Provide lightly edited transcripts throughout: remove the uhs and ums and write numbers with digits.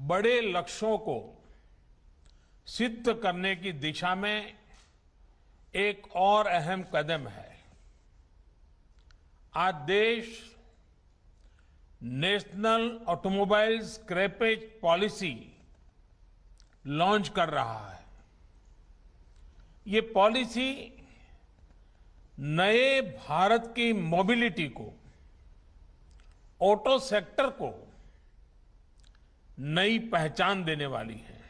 बड़े लक्ष्यों को सिद्ध करने की दिशा में एक और अहम कदम है। आज देश national automobile scrappage policy launch कर रहा है। ये पॉलिसी नए भारत की मोबिलिटी को, ऑटो सेक्टर को नई पहचान देने वाली है।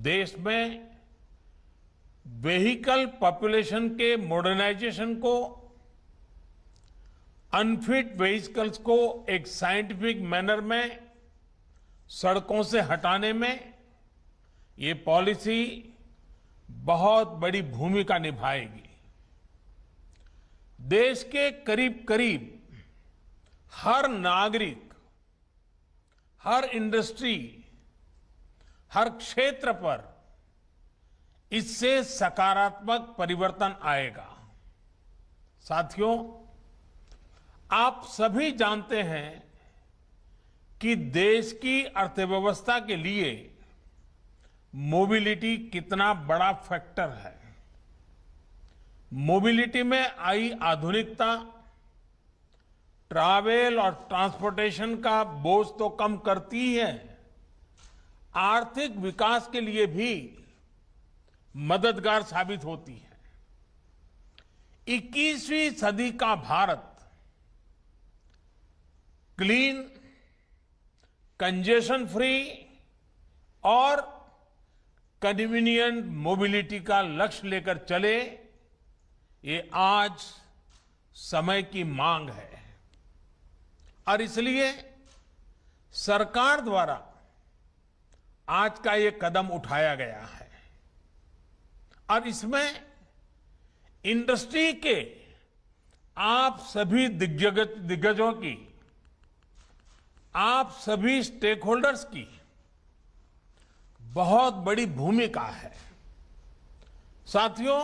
देश में व्हीकल पॉपुलेशन के मॉडर्नाइजेशन को, अनफिट व्हीकल्स को एक साइंटिफिक मैनर में सड़कों से हटाने में ये पॉलिसी बहुत बड़ी भूमिका निभाएगी। देश के करीब करीब हर नागरिक, हर इंडस्ट्री, हर क्षेत्र पर इससे सकारात्मक परिवर्तन आएगा। साथियों, आप सभी जानते हैं कि देश की अर्थव्यवस्था के लिए मोबिलिटी कितना बड़ा फैक्टर है। मोबिलिटी में आई आधुनिकता ट्रैवल और ट्रांसपोर्टेशन का बोझ तो कम करती ही है, आर्थिक विकास के लिए भी मददगार साबित होती है। 21वीं सदी का भारत क्लीन, कंजेशन फ्री और कन्वीनियंट मोबिलिटी का लक्ष्य लेकर चले, ये आज समय की मांग है। और इसलिए सरकार द्वारा आज का ये कदम उठाया गया है और इसमें इंडस्ट्री के आप सभी दिग्गजों की, आप सभी स्टेक होल्डर्स की बहुत बड़ी भूमिका है। साथियों,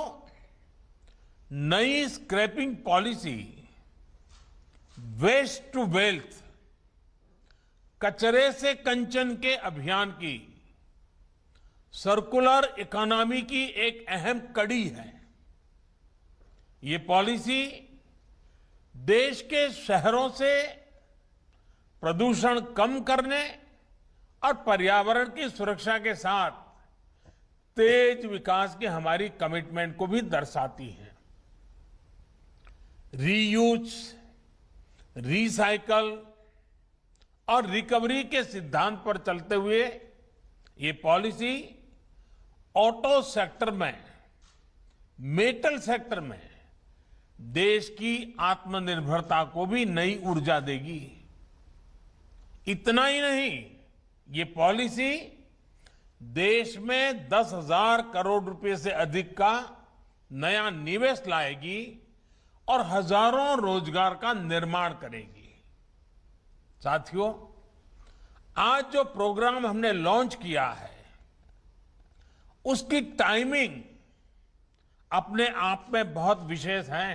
नई scrapping policy waste to wealth, कचरे से कंचन के अभियान की सर्कुलर इकोनॉमी की एक अहम कड़ी है। ये पॉलिसी देश के शहरों से प्रदूषण कम करने और पर्यावरण की सुरक्षा के साथ तेज विकास की हमारी कमिटमेंट को भी दर्शाती है। रीयूज, रिसाइकल और रिकवरी के सिद्धांत पर चलते हुए ये पॉलिसी ऑटो सेक्टर में, मेटल सेक्टर में देश की आत्मनिर्भरता को भी नई ऊर्जा देगी। इतना ही नहीं, ये पॉलिसी देश में 10,000 करोड़ रुपए से अधिक का नया निवेश लाएगी और हजारों रोजगार का निर्माण करेगी। साथियों, आज जो प्रोग्राम हमने लॉन्च किया है, उसकी टाइमिंग अपने आप में बहुत विशेष है।